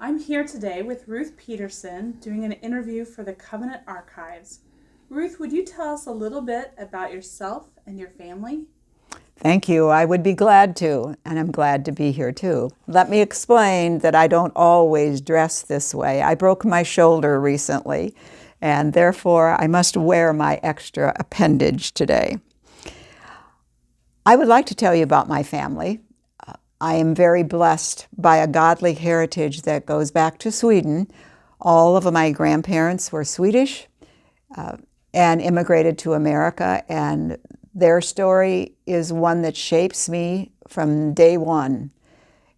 I'm here today with Ruth Peterson doing an interview for the Covenant Archives. Ruth, would you tell us a little bit about yourself and your family? Thank you. I would be glad to, and I'm glad to be here too. Let me explain that I don't always dress this way. I broke my shoulder recently, and therefore I must wear my extra appendage today. I would like to tell you about my family. I am very blessed by a godly heritage that goes back to Sweden. All of my grandparents were Swedish and immigrated to America, and their story is one that shapes me from day one.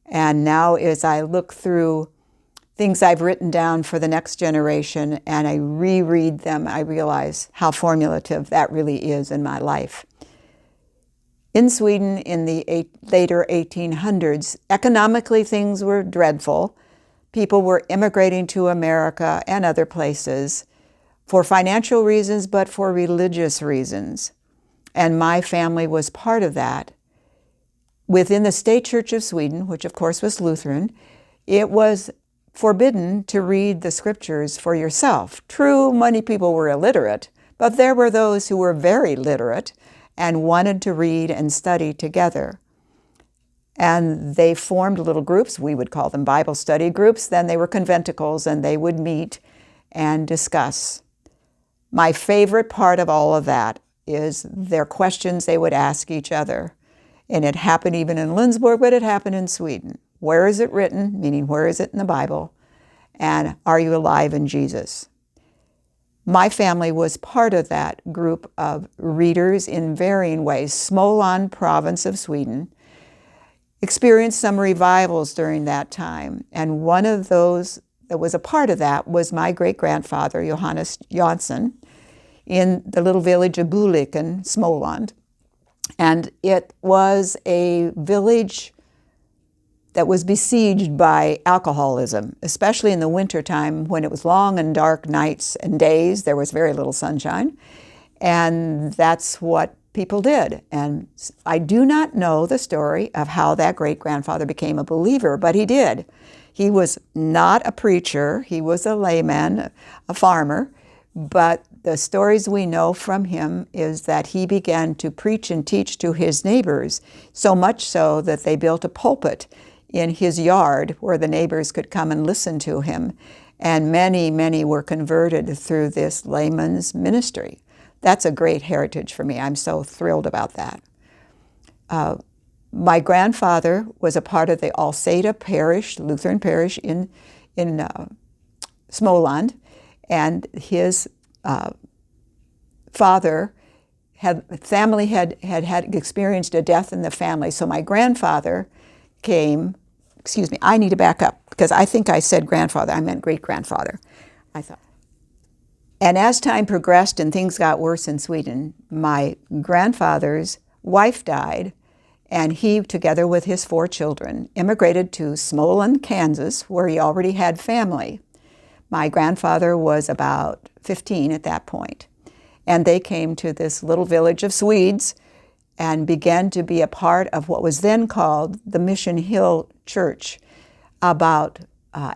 And now as I look through things I've written down for the next generation and I reread them, I realize how formulative that really is in my life. In Sweden in the later 1800s, economically things were dreadful. People were immigrating to America and other places for financial reasons, but for religious reasons. And my family was part of that. Within the State Church of Sweden, which of course was Lutheran, it was forbidden to read the scriptures for yourself. True, many people were illiterate, but there were those who were very literate and wanted to read and study together. And they formed little groups. We would call them Bible study groups. Then they were conventicles, and they would meet and discuss. My favorite part of all of that is their questions they would ask each other. And it happened even in Lindsborg, but it happened in Sweden. Where is it written? Meaning, where is it in the Bible? And are you alive in Jesus? My family was part of that group of readers in varying ways. Småland province of Sweden experienced some revivals during that time. And one of those that was a part of that was my great-grandfather, Johannes Jansson, in the little village of Buliken, Småland. And it was a village that was besieged by alcoholism, especially in the wintertime when it was long and dark nights and days. There was very little sunshine. And that's what people did. And I do not know the story of how that great-grandfather became a believer, but he did. He was not a preacher. He was a layman, a farmer. But the stories we know from him is that he began to preach and teach to his neighbors, so much so that they built a pulpit in his yard where the neighbors could come and listen to him. And many, many were converted through this layman's ministry. That's a great heritage for me. I'm so thrilled about that. My grandfather was a part of the Alseda parish, Lutheran parish in Småland, and his father had experienced a death in the family. So my grandfather came, I need to back up because I think I said grandfather, I meant great-grandfather, I thought. And as time progressed and things got worse in Sweden, my grandfather's wife died, and he, together with his 4 children, immigrated to Småland, Kansas, where he already had family. My grandfather was about 15 at that point, and they came to this little village of Swedes and began to be a part of what was then called the Mission Hill Church. About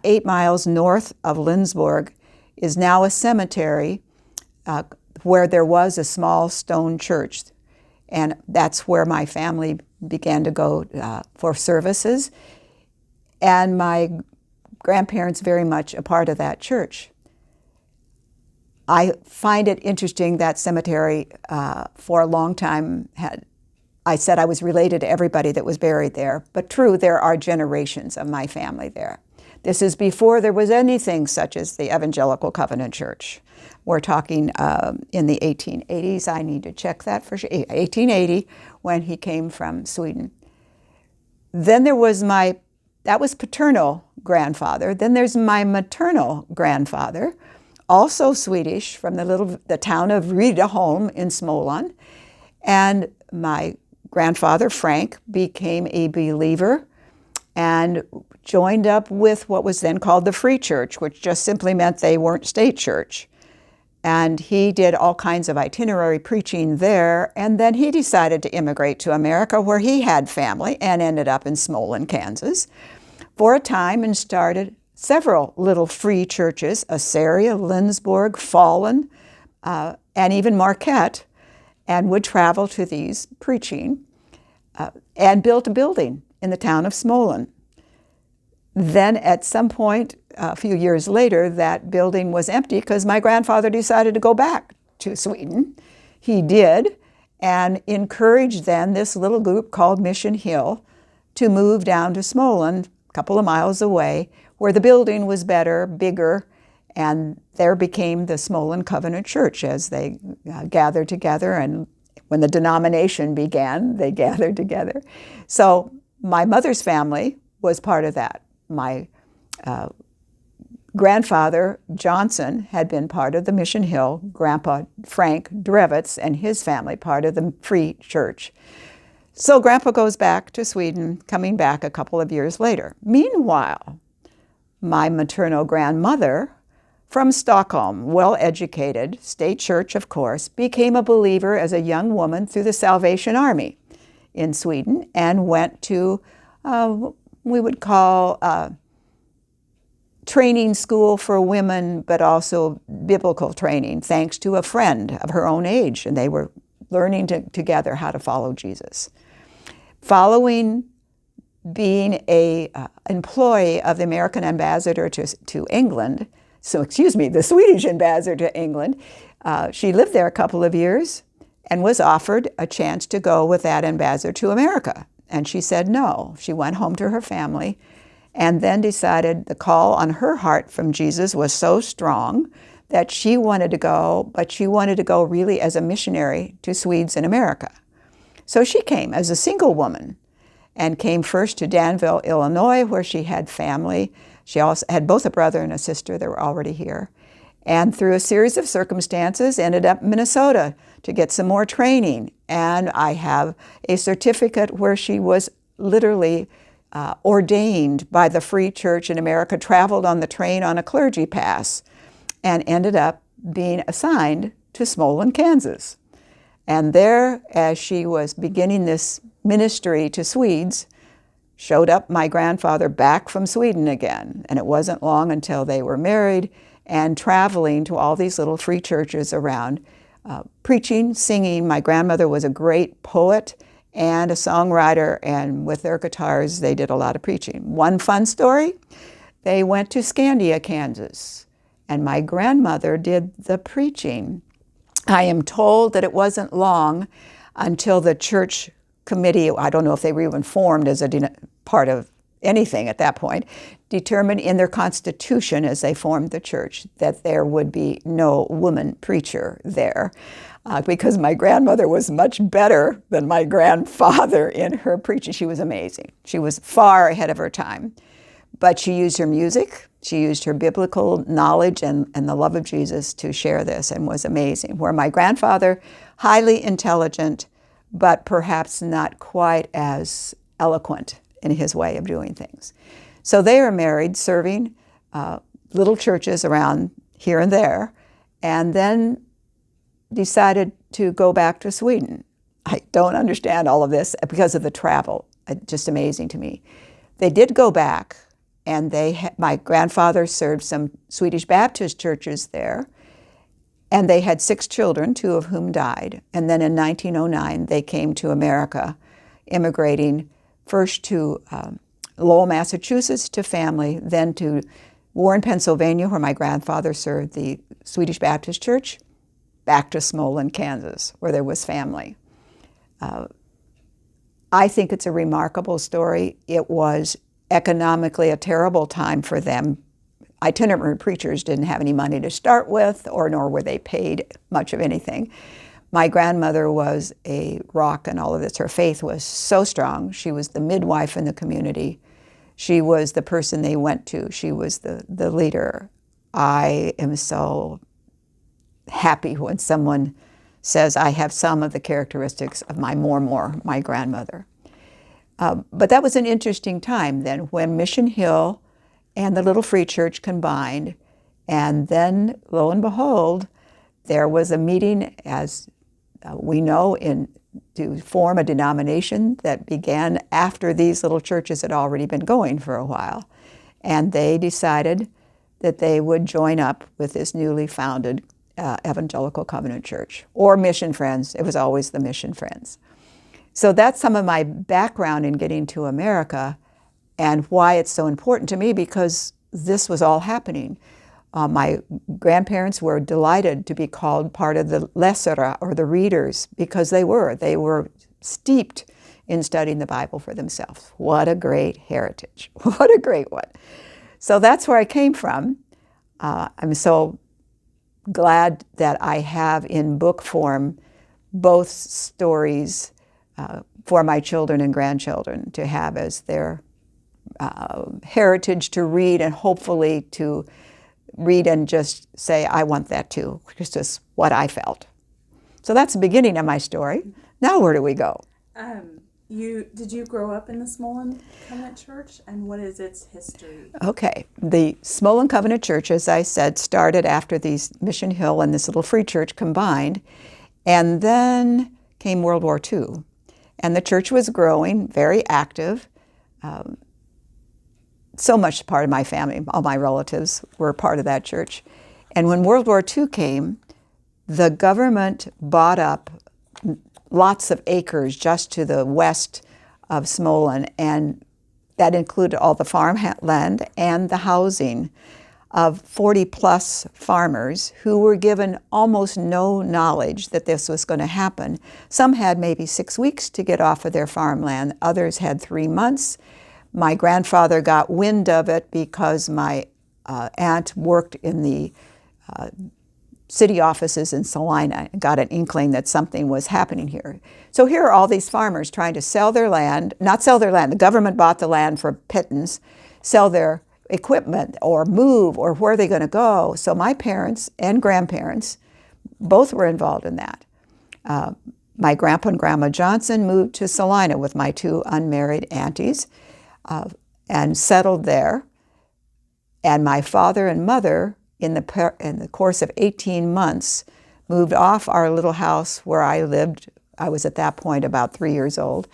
8 miles north of Lindsborg is now a cemetery where there was a small stone church. And that's where my family began to go for services. And my grandparents very much a part of that church. I find it interesting that cemetery for a long time I said I was related to everybody that was buried there, but true, there are generations of my family there. This is before there was anything such as the Evangelical Covenant Church. We're talking in the 1880s. I need to check that for sure. 1880, when he came from Sweden. Then there was that was paternal grandfather. Then there's my maternal grandfather, also Swedish, from the town of Rydaholm in Småland. And my grandfather, Frank, became a believer and joined up with what was then called the Free Church, which just simply meant they weren't state church. And he did all kinds of itinerary preaching there, and then he decided to immigrate to America, where he had family, and ended up in Småland, Kansas, for a time, and started several little free churches, Assaria, Lindsborg, Fallen, and even Marquette, and would travel to these preaching, and built a building in the town of Smolin. Then at some point, a few years later, that building was empty because my grandfather decided to go back to Sweden. He did, and encouraged then this little group called Mission Hill to move down to Smolin, a couple of miles away, where the building was better, bigger, and there became the Smolin Covenant Church as they gathered together, and when the denomination began, they gathered together. So my mother's family was part of that. My grandfather, Johnson, had been part of the Mission Hill, Grandpa Frank Drevitz and his family part of the Free Church. So Grandpa goes back to Sweden, coming back a couple of years later. Meanwhile, my maternal grandmother from Stockholm, well-educated, state church of course, became a believer as a young woman through the Salvation Army in Sweden and went to, we would call training school for women, but also biblical training, thanks to a friend of her own age, and they were learning together how to follow Jesus. Following being an employee of the American ambassador to England, the Swedish ambassador to England, she lived there a couple of years and was offered a chance to go with that ambassador to America. And she said no. She went home to her family and then decided the call on her heart from Jesus was so strong that she wanted to go, but she wanted to go really as a missionary to Swedes in America. So she came as a single woman and came first to Danville, Illinois, where she had family. She also had both a brother and a sister that were already here. And through a series of circumstances, ended up in Minnesota to get some more training. And I have a certificate where she was literally ordained by the Free Church in America, traveled on the train on a clergy pass, and ended up being assigned to Smolin, Kansas. And there, as she was beginning this ministry to Swedes, showed up my grandfather back from Sweden again. And it wasn't long until they were married and traveling to all these little free churches around, preaching, singing. My grandmother was a great poet and a songwriter, and with their guitars, they did a lot of preaching. One fun story, they went to Scandia, Kansas, and my grandmother did the preaching. I am told that it wasn't long until the church committee, I don't know if they were even formed as a part of anything at that point, determined in their constitution as they formed the church that there would be no woman preacher there. Because my grandmother was much better than my grandfather in her preaching. She was amazing. She was far ahead of her time. But she used her music, she used her biblical knowledge and the love of Jesus to share this, and was amazing. Where my grandfather, highly intelligent, but perhaps not quite as eloquent in his way of doing things. So they are married, serving little churches around here and there, and then decided to go back to Sweden. I don't understand all of this because of the travel. Just amazing to me. They did go back, and my grandfather served some Swedish Baptist churches there, and they had 6 children, 2 of whom died. And then in 1909, they came to America, immigrating first to Lowell, Massachusetts to family, then to Warren, Pennsylvania, where my grandfather served the Swedish Baptist Church, back to Smolin, Kansas, where there was family. I think it's a remarkable story. It was economically a terrible time for them. Itinerant preachers didn't have any money to start with, nor were they paid much of anything. My grandmother was a rock in all of this. Her faith was so strong. She was the midwife in the community. She was the person they went to. She was the leader. I am so happy when someone says I have some of the characteristics of my grandmother. But that was an interesting time then when Mission Hill and the Little Free Church combined. And then, lo and behold, there was a meeting, as we know, to form a denomination that began after these little churches had already been going for a while. and they decided that they would join up with this newly founded Evangelical Covenant Church, or Mission Friends. It was always the Mission Friends. So that's some of my background in getting to America and why it's so important to me, because this was all happening. My grandparents were delighted to be called part of the Lesera, or the readers, because they were steeped in studying the Bible for themselves. What a great heritage. What a great one. So that's where I came from. I'm so glad that I have in book form both stories for my children and grandchildren to have as their heritage to read, and hopefully to read and just say, I want that too, which is what I felt. So that's the beginning of my story. Now where do we go? Did you grow up in the Smolin Covenant Church, and what is its history? Okay. The Smolin Covenant Church, as I said, started after these Mission Hill and this little free church combined, and then came World War II. And the church was growing, very active. So much part of my family, all my relatives were part of that church. And when World War II came, the government bought up lots of acres just to the west of Smolin, and that included all the farmland and the housing of 40-plus farmers who were given almost no knowledge that this was going to happen. Some had maybe 6 weeks to get off of their farmland. Others had 3 months. My grandfather got wind of it because my aunt worked in the city offices in Salina and got an inkling that something was happening here. So here are all these farmers trying to sell their land, not sell their land, the government bought the land for pittance, sell their equipment or move, or where are they going to go? So my parents and grandparents both were involved in that. My grandpa and grandma Johnson moved to Salina with my 2 unmarried aunties and settled there. And my father and mother, in the course of 18 months, moved off our little house where I lived. I was at that point about 3 years old,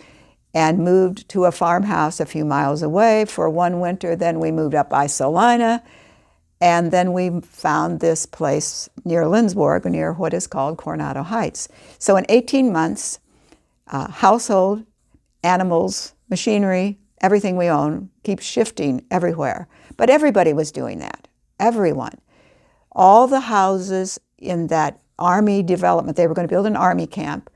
and moved to a farmhouse a few miles away for one winter. Then we moved up by Salina, and then we found this place near Lindsborg, near what is called Coronado Heights. So in 18 months, household, animals, machinery, everything we own keeps shifting everywhere. But everybody was doing that, everyone. All the houses in that army development, they were going to build an army camp,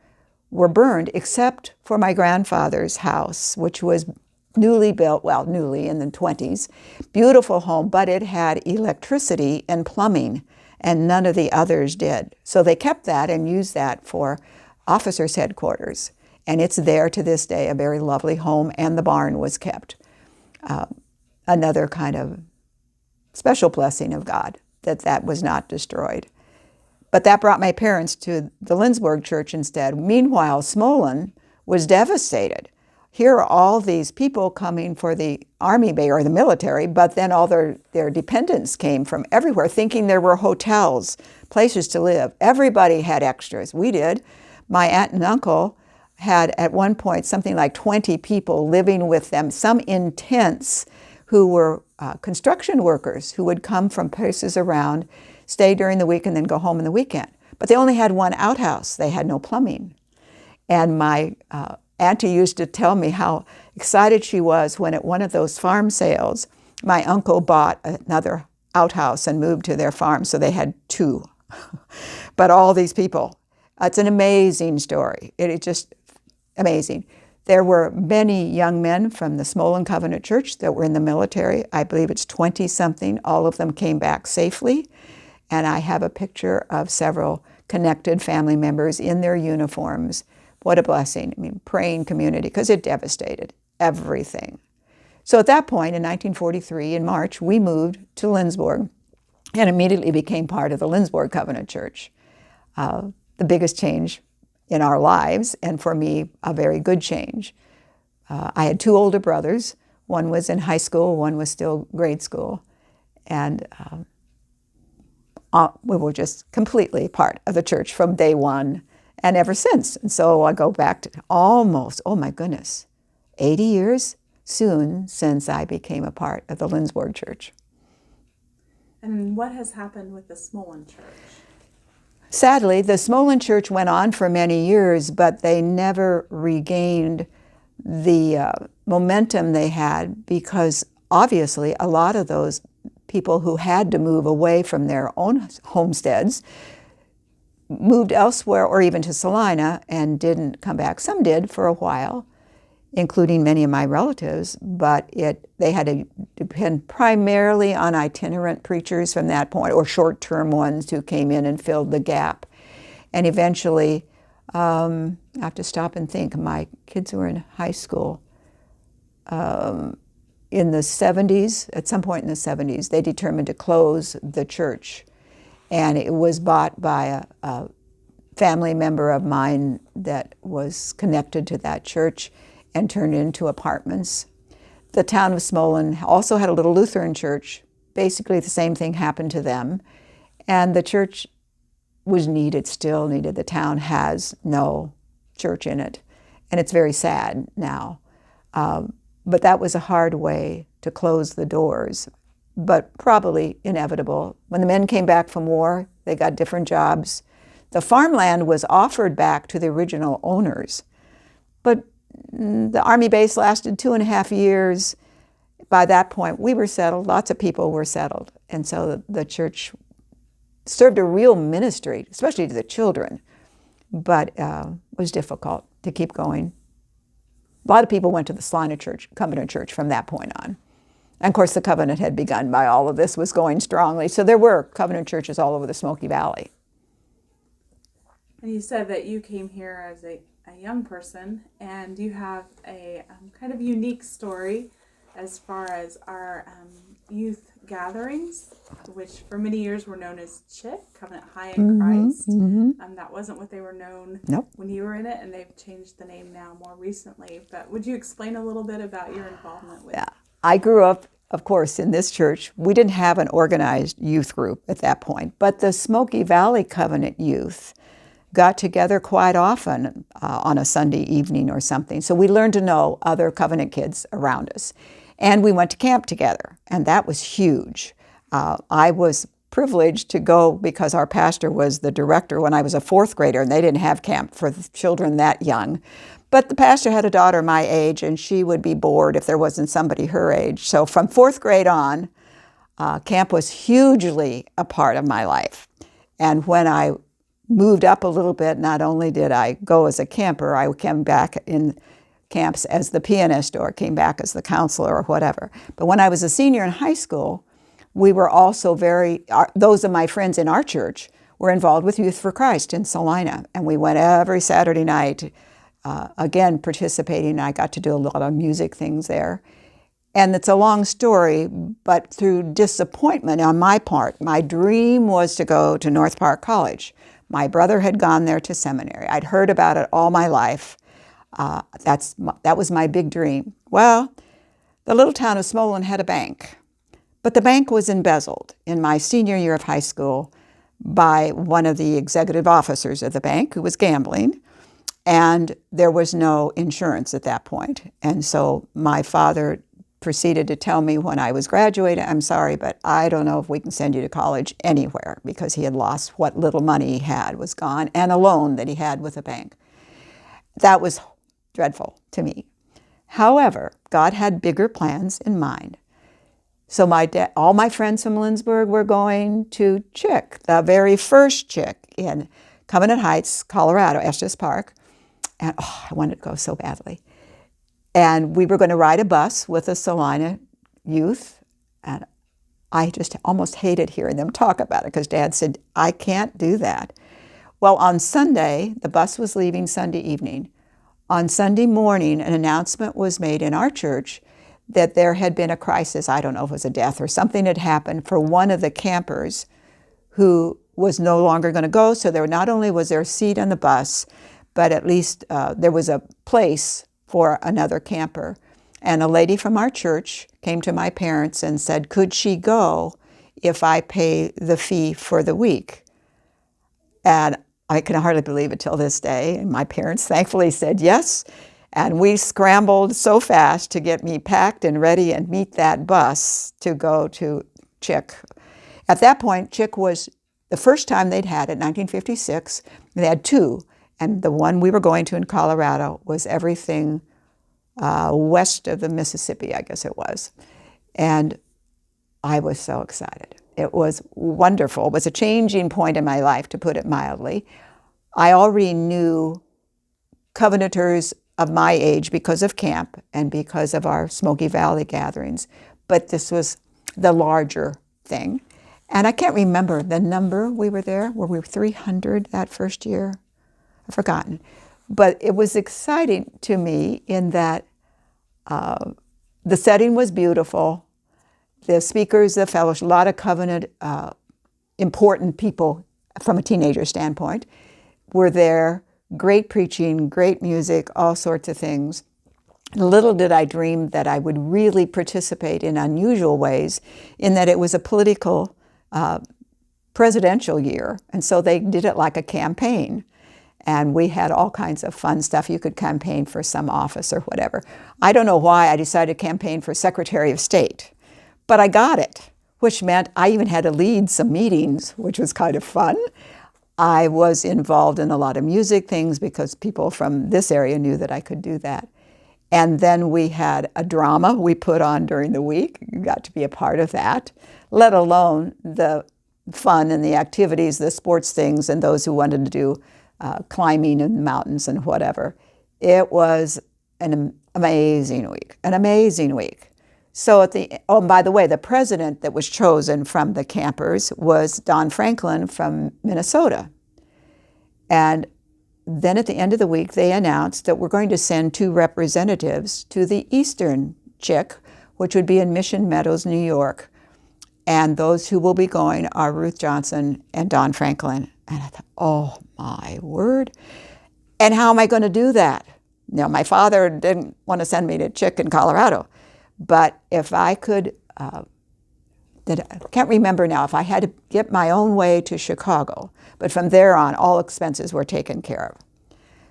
were burned except for my grandfather's house, which was newly built, well, newly in the 20s, beautiful home, but it had electricity and plumbing, and none of the others did. So they kept that and used that for officers' headquarters. And it's there to this day, a very lovely home, and the barn was kept. Another kind of special blessing of God that was not destroyed. But that brought my parents to the Lindsborg Church instead. Meanwhile, Smolin was devastated. Here are all these people coming for the army or the military, but then all their dependents came from everywhere, thinking there were hotels, places to live. Everybody had extras. We did. My aunt and uncle had at one point something like 20 people living with them, some in tents, who were construction workers who would come from places around, stay during the week, and then go home on the weekend. But they only had one outhouse. They had no plumbing. And my auntie used to tell me how excited she was when at one of those farm sales, my uncle bought another outhouse and moved to their farm, so they had 2. But all these people, it's an amazing story. It's just amazing. There were many young men from the Smolin Covenant Church that were in the military. I believe it's 20-something. All of them came back safely. And I have a picture of several connected family members in their uniforms. What a blessing. I mean, praying community, because it devastated everything. So at that point, in 1943, in March, we moved to Lindsborg and immediately became part of the Lindsborg Covenant Church. The biggest change in our lives, and for me, a very good change. I had 2 older brothers. One was in high school, one was still grade school. And we were just completely part of the church from day one and ever since. And so I go back to almost, oh my goodness, 80 years soon since I became a part of the Lindsborg Church. And what has happened with the Smolin Church? Sadly, the Smolin Church went on for many years, but they never regained the momentum they had, because obviously a lot of those people who had to move away from their own homesteads moved elsewhere or even to Salina and didn't come back. Some did for a while, including many of my relatives, but they had to depend primarily on itinerant preachers from that point, or short-term ones who came in and filled the gap. And eventually, I have to stop and think, my kids were in high school. In the 70s, at some point in the 70s, they determined to close the church. And it was bought by a family member of mine that was connected to that church and turned into apartments. The town of Smolin also had a little Lutheran church. Basically, the same thing happened to them. And the church was needed, still needed. The town has no church in it. And it's very sad now. But that was a hard way to close the doors, but probably inevitable. When the men came back from war, they got different jobs. The farmland was offered back to the original owners, but the Army base lasted 2.5 years. By that point, we were settled. Lots of people were settled. And so the church served a real ministry, especially to the children, but it was difficult to keep going. A lot of people went to the Salina Church, Covenant Church, from that point on. And of course, the Covenant had begun by all of this, was going strongly. So there were Covenant churches all over the Smoky Valley. And you said that you came here as a young person, and you have a kind of unique story as far as our youth gatherings, which for many years were known as CHIC, Covenant High in Christ. That wasn't what they were known when you were in it, and they've changed the name now more recently. But would you explain a little bit about your involvement with it? Yeah. I grew up, of course, in this church. We didn't have an organized youth group at that point, but the Smoky Valley Covenant youth got together quite often on a Sunday evening or something. So we learned to know other Covenant kids around us. And we went to camp together, and that was huge. I was privileged to go because our pastor was the director when I was a 4th grader, and they didn't have camp for children that young. But the pastor had a daughter my age, and she would be bored if there wasn't somebody her age. So from 4th grade on, camp was hugely a part of my life. And when I moved up a little bit, not only did I go as a camper, I came back in camps as the pianist or came back as the counselor or whatever. But when I was a senior in high school, we were also those of my friends in our church were involved with Youth for Christ in Salina. And we went every Saturday night, again, participating. I got to do a lot of music things there. And it's a long story, but through disappointment on my part, my dream was to go to North Park College. My brother had gone there to seminary. I'd heard about it all my life. That was my big dream. Well, the little town of Smolin had a bank, but the bank was embezzled in my senior year of high school by one of the executive officers of the bank who was gambling, and there was no insurance at that point. And so my father proceeded to tell me when I was graduating, I'm sorry, but I don't know if we can send you to college anywhere, because he had lost what little money he had was gone, and a loan that he had with the bank. That was dreadful to me. However, God had bigger plans in mind. So all my friends from Lindsborg were going to CHIC, the very first CHIC in Covenant Heights, Colorado, Estes Park. And I wanted to go so badly. And we were going to ride a bus with the Salina youth. And I just almost hated hearing them talk about it, because Dad said, I can't do that. Well, on Sunday, the bus was leaving Sunday evening. On Sunday morning, an announcement was made in our church that there had been a crisis. I don't know if it was a death or something had happened for one of the campers who was no longer going to go. So not only was there a seat on the bus, but at least there was a place for another camper. And a lady from our church came to my parents and said, could she go if I pay the fee for the week? And I can hardly believe it till this day. And my parents thankfully said yes. And we scrambled so fast to get me packed and ready and meet that bus to go to Chick. At that point, Chick was the first time they'd had it, 1956. They had two, and the one we were going to in Colorado was everything west of the Mississippi, I guess it was. And I was so excited. It was wonderful. It was a changing point in my life, to put it mildly. I already knew Covenanters of my age because of camp and because of our Smoky Valley gatherings, but this was the larger thing. And I can't remember the number we were there. Were we 300 that first year? I've forgotten. But it was exciting to me in that the setting was beautiful. The speakers, the fellowship, a lot of Covenant important people from a teenager standpoint were there. Great preaching, great music, all sorts of things. Little did I dream that I would really participate in unusual ways, in that it was a political presidential year, and so they did it like a campaign. And we had all kinds of fun stuff. You could campaign for some office or whatever. I don't know why I decided to campaign for Secretary of State, but I got it, which meant I even had to lead some meetings, which was kind of fun. I was involved in a lot of music things because people from this area knew that I could do that. And then we had a drama we put on during the week. You got to be a part of that, let alone the fun and the activities, the sports things, and those who wanted to do climbing in mountains and whatever. It was an amazing week, an amazing week. So by the way, the president that was chosen from the campers was Don Franklin from Minnesota. And then at the end of the week, they announced that we're going to send 2 representatives to the Eastern Chick, which would be in Mission Meadows, New York. And those who will be going are Ruth Johnson and Don Franklin. And I thought, oh my word. And how am I going to do that? Now, my father didn't want to send me to Chick in Colorado. But if I could, I can't remember now, if I had to get my own way to Chicago, but from there on, all expenses were taken care of.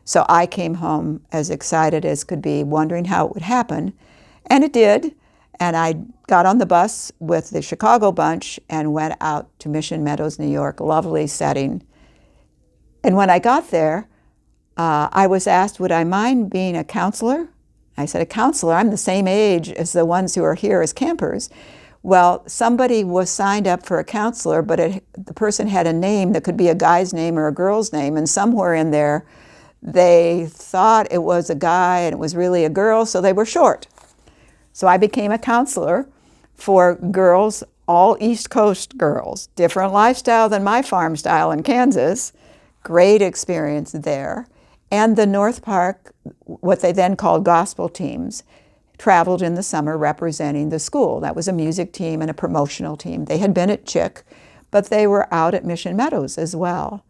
So I came home as excited as could be, wondering how it would happen. And it did. And I got on the bus with the Chicago bunch and went out to Mission Meadows, New York, lovely setting. And when I got there, I was asked, would I mind being a counselor? I said, a counselor? I'm the same age as the ones who are here as campers. Well, somebody was signed up for a counselor, but the person had a name that could be a guy's name or a girl's name, and somewhere in there they thought it was a guy and it was really a girl, so they were short. So I became a counselor for girls, all East Coast girls, different lifestyle than my farm style in Kansas. Great experience there. And the North Park, what they then called gospel teams, traveled in the summer representing the school. That was a music team and a promotional team. They had been at Chick, but they were out at Mission Meadows as well,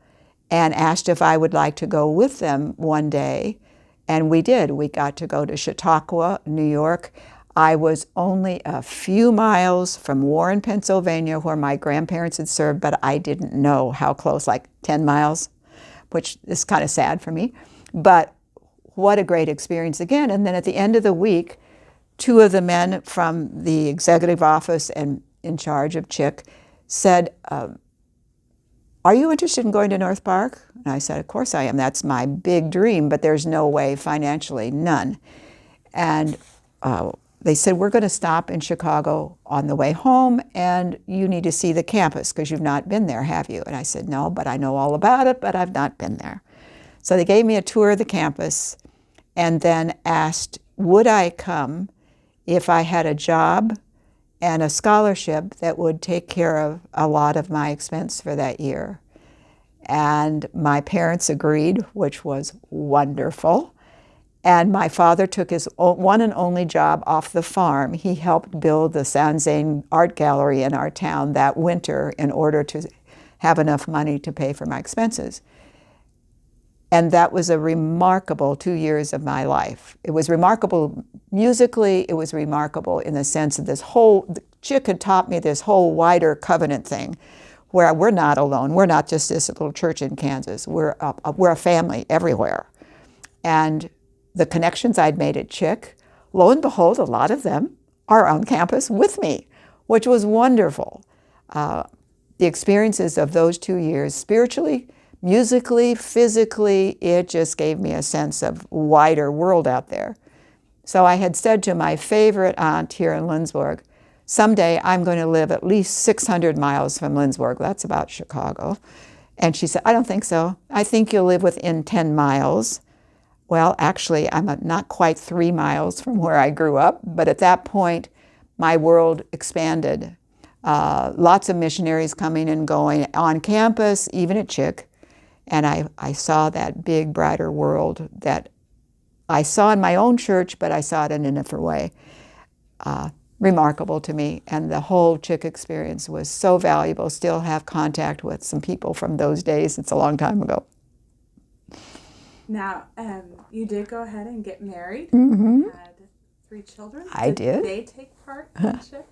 and asked if I would like to go with them one day. And we did. We got to go to Chautauqua, New York. I was only a few miles from Warren, Pennsylvania, where my grandparents had served, but I didn't know how close, like 10 miles, which is kind of sad for me. But what a great experience again. And then at the end of the week, 2 of the men from the executive office and in charge of Chick said, are you interested in going to North Park? And I said, of course I am. That's my big dream, but there's no way financially, none. And they said, we're going to stop in Chicago on the way home, and you need to see the campus because you've not been there, have you? And I said, no, but I know all about it, but I've not been there. So they gave me a tour of the campus and then asked, would I come if I had a job and a scholarship that would take care of a lot of my expense for that year? And my parents agreed, which was wonderful. And my father took his one and only job off the farm. He helped build the Sanzane Art Gallery in our town that winter in order to have enough money to pay for my expenses. And that was a remarkable 2 years of my life. It was remarkable musically. It was remarkable in the sense of Chick had taught me this whole wider covenant thing where we're not alone. We're not just this little church in Kansas. We're a family everywhere. And the connections I'd made at Chick, lo and behold, a lot of them are on campus with me, which was wonderful. The experiences of those 2 years, spiritually, musically, physically, it just gave me a sense of wider world out there. So I had said to my favorite aunt here in Lindsborg, someday I'm going to live at least 600 miles from Lindsborg. That's about Chicago. And she said, I don't think so. I think you'll live within 10 miles. Well, actually, I'm not quite 3 miles from where I grew up, but at that point, my world expanded. Lots of missionaries coming and going on campus, even at Chick. And I saw that big, brighter world that I saw in my own church, but I saw it in a different way. Remarkable to me. And the whole Chick experience was so valuable. Still have contact with some people from those days. It's a long time ago. Now, you did go ahead and get married. Mm-hmm. You had 3 children. I did. Did they take part in Chick?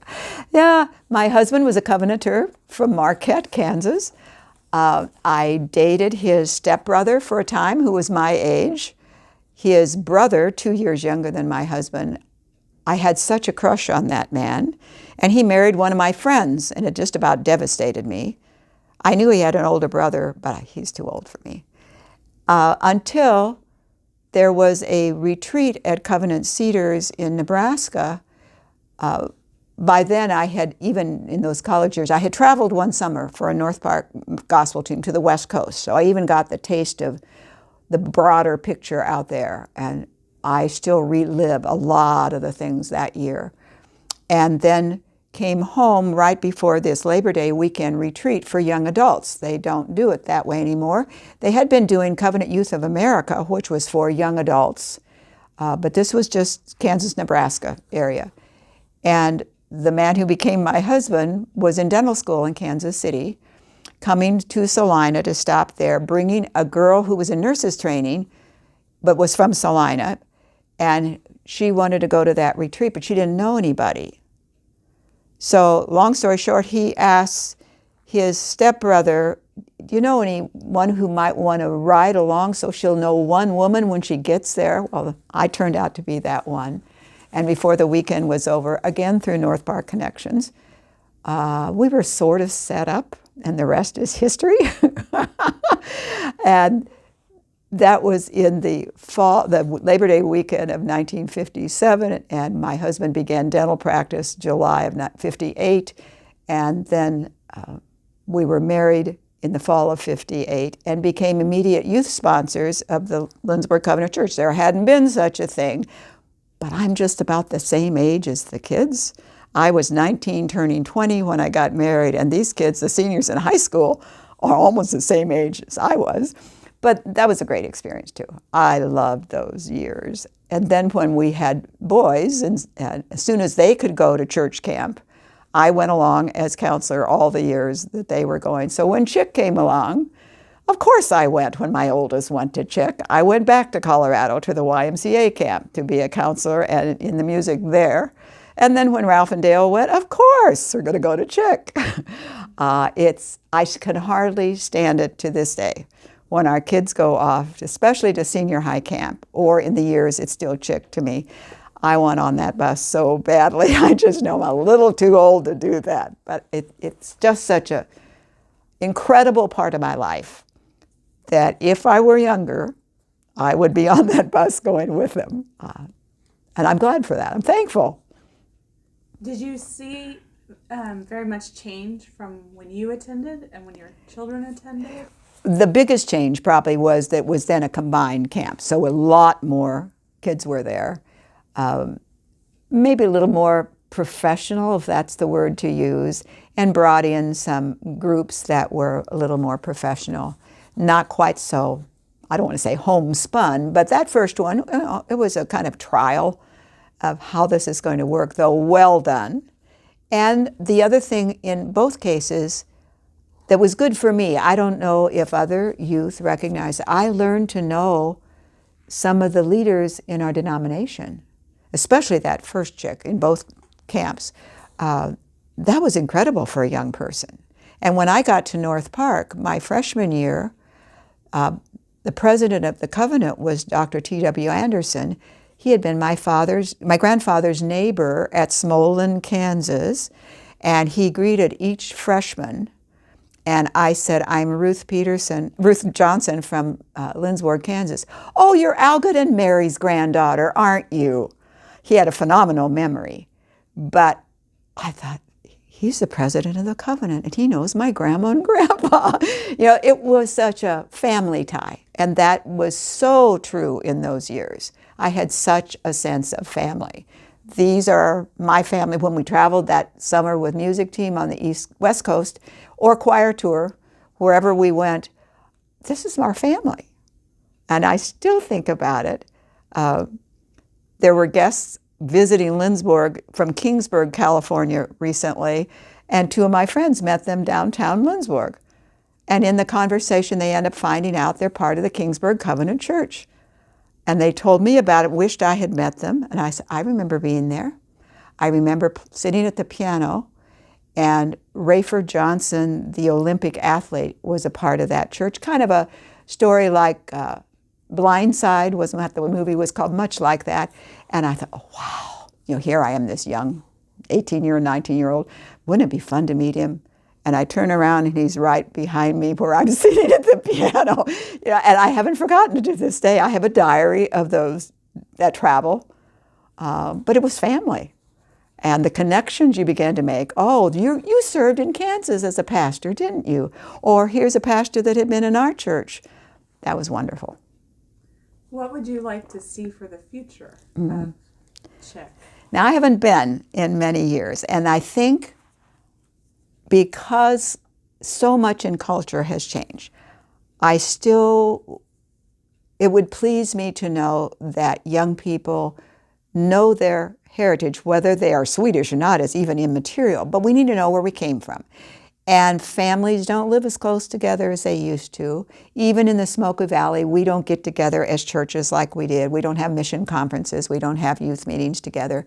Yeah, my husband was a Covenanter from Marquette, Kansas. I dated his stepbrother for a time, who was my age. His brother, 2 years younger than my husband, I had such a crush on that man. And he married one of my friends, and it just about devastated me. I knew he had an older brother, but he's too old for me. Until there was a retreat at Covenant Cedars in Nebraska. By then, I had, even in those college years, I had traveled one summer for a North Park gospel team to the West Coast. So I even got the taste of the broader picture out there. And I still relive a lot of the things that year. And then came home right before this Labor Day weekend retreat for young adults. They don't do it that way anymore. They had been doing Covenant Youth of America, which was for young adults. But this was just Kansas, Nebraska area. And the man who became my husband was in dental school in Kansas City, coming to Salina to stop there, bringing a girl who was in nurses training, but was from Salina. And she wanted to go to that retreat, but she didn't know anybody. So long story short, he asked his stepbrother, do you know anyone who might want to ride along so she'll know one woman when she gets there? Well, I turned out to be that one. And before the weekend was over, again through North Park Connections, we were sort of set up, and the rest is history. And that was in the fall, the Labor Day weekend of 1957, and my husband began dental practice July of 1958, and then we were married in the fall of 58 and became immediate youth sponsors of the Lindsborg Covenant Church. There hadn't been such a thing, but I'm just about the same age as the kids. I was 19 turning 20 when I got married, and these kids, the seniors in high school, are almost the same age as I was. But that was a great experience too. I loved those years. And then when we had boys, and as soon as they could go to church camp, I went along as counselor all the years that they were going. So when Chick came along, of course I went when my oldest went to Chick. I went back to Colorado to the YMCA camp to be a counselor and in the music there. And then when Ralph and Dale went, of course, we're going to go to Chick. I can hardly stand it to this day. When our kids go off, especially to senior high camp, or in the years it's still Chick to me, I want on that bus so badly. I just know I'm a little too old to do that. But it's just such an incredible part of my life that if I were younger, I would be on that bus going with them. And I'm glad for that. I'm thankful. Did you see very much change from when you attended and when your children attended? The biggest change probably was that it was then a combined camp, so a lot more kids were there. Maybe a little more professional, if that's the word to use, and brought in some groups that were a little more professional. Not quite so, I don't want to say homespun, but that first one, it was a kind of trial of how this is going to work, though well done. And the other thing in both cases that was good for me, I don't know if other youth recognize it, I learned to know some of the leaders in our denomination, especially that first Chick in both camps. That was incredible for a young person. And when I got to North Park, my freshman year, the president of the covenant was Dr. T.W. Anderson. He had been my grandfather's neighbor at Smolin, Kansas, and he greeted each freshman. And I said, I'm Ruth Johnson from Lindsborg, Kansas. Oh, you're Algot and Mary's granddaughter, aren't you? He had a phenomenal memory. But I thought, he's the president of the covenant, and he knows my grandma and grandpa. It was such a family tie. And that was so true in those years. I had such a sense of family. These are my family when we traveled that summer with music team on the West Coast or choir tour, wherever we went. This is our family. And I still think about it. There were guests visiting Lindsborg from Kingsburg, California recently, and two of my friends met them downtown Lindsborg. And in the conversation, they end up finding out they're part of the Kingsburg Covenant Church. And they told me about it, wished I had met them. And I said, I remember being there. I remember sitting at the piano, and Rayford Johnson, the Olympic athlete, was a part of that church. Kind of a story like Blindside was what the movie was called, much like that. And I thought, oh, wow, here I am, this young 18-year, 19-year-old. Wouldn't it be fun to meet him? And I turn around and he's right behind me where I'm sitting at the piano. And I haven't forgotten to this day. I have a diary of that travel. But it was family. And the connections you began to make. Oh, you served in Kansas as a pastor, didn't you? Or here's a pastor that had been in our church. That was wonderful. What would you like to see for the future of Chick? Now, I haven't been in many years, and I think because so much in culture has changed, it would please me to know that young people know their heritage, whether they are Swedish or not is even immaterial, but we need to know where we came from. And families don't live as close together as they used to. Even in the Smoky Valley, we don't get together as churches like we did. We don't have mission conferences. We don't have youth meetings together.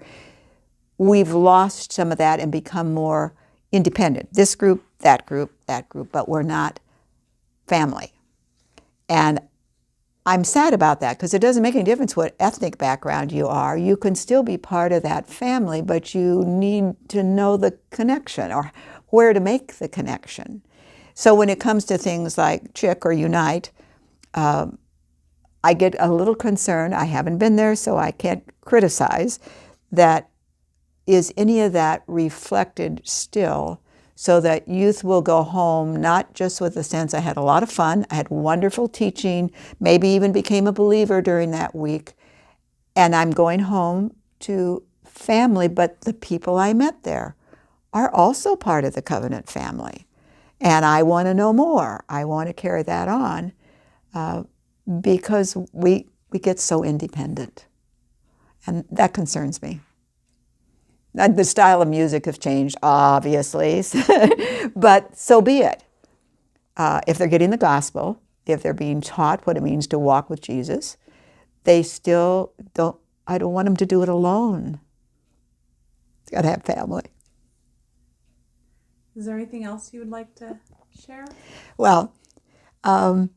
We've lost some of that and become more independent. This group, that group, but we're not family. And I'm sad about that because it doesn't make any difference what ethnic background you are. You can still be part of that family, but you need to know the connection or where to make the connection. So when it comes to things like Chick or Unite, I get a little concerned. I haven't been there, so I can't criticize. That is any of that reflected still so that youth will go home not just with the sense I had a lot of fun, I had wonderful teaching, maybe even became a believer during that week, and I'm going home to family, but the people I met there are also part of the covenant family. And I want to know more. I want to carry that on because we get so independent. And that concerns me. The style of music has changed, obviously, but so be it. If they're getting the gospel, if they're being taught what it means to walk with Jesus, they still don't, I don't want them to do it alone. It's got to have family. Is there anything else you would like to share? Well, how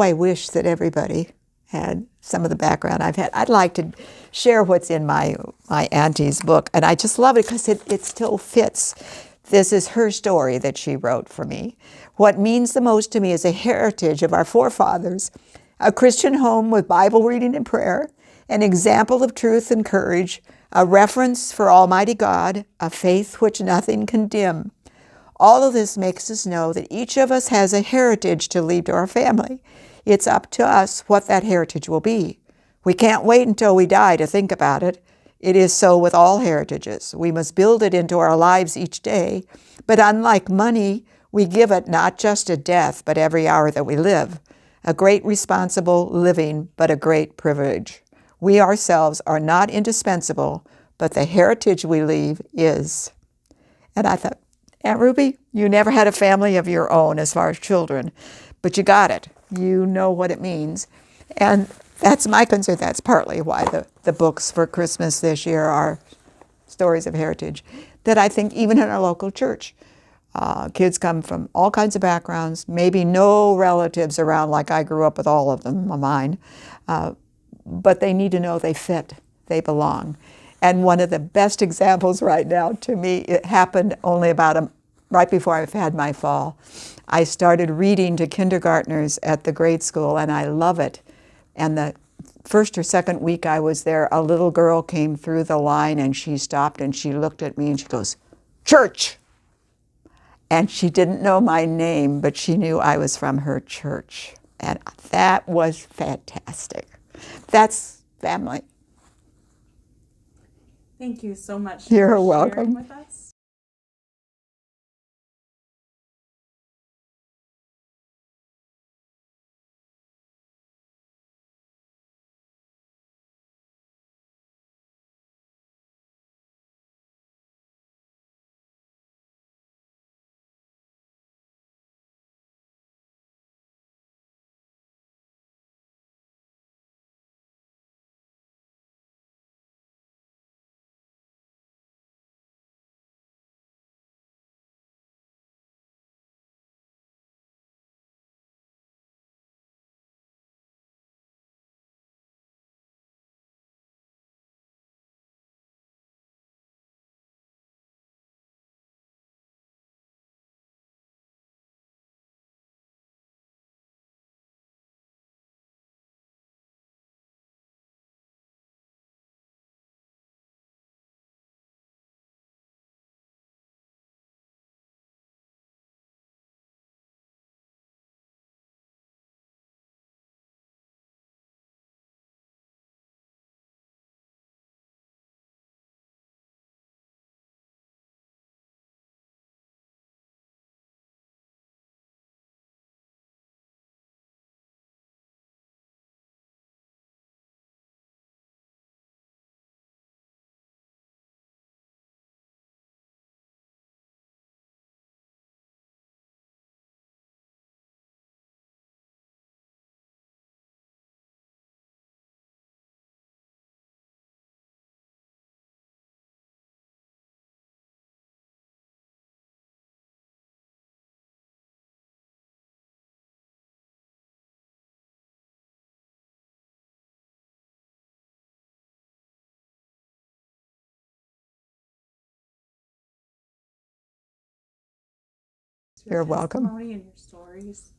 I wish that everybody had some of the background I've had. I'd like to share what's in my auntie's book, and I just love it because it still fits. This is her story that she wrote for me. What means the most to me is a heritage of our forefathers, a Christian home with Bible reading and prayer, an example of truth and courage, a reference for Almighty God, a faith which nothing can dim. All of this makes us know that each of us has a heritage to leave to our family. It's up to us what that heritage will be. We can't wait until we die to think about it. It is so with all heritages. We must build it into our lives each day. But unlike money, we give it not just at death, but every hour that we live. A great responsible living, but a great privilege. We ourselves are not indispensable, but the heritage we leave is. And I thought, Aunt Ruby, you never had a family of your own as far as children, but you got it. You know what it means. And that's my concern. That's partly why the books for Christmas this year are stories of heritage that I think even in our local church, Kids come from all kinds of backgrounds, maybe no relatives around like I grew up with all of them, mine, but they need to know they fit, they belong. And one of the best examples right now to me, it happened only about right before I've had my fall. I started reading to kindergartners at the grade school, and I love it. And the first or second week I was there, a little girl came through the line and she stopped and she looked at me and she goes, "Church!" And she didn't know my name, but she knew I was from her church. And that was fantastic. That's family. Thank you so much You're for welcome. sharing with us. You're welcome. Testimony and your stories.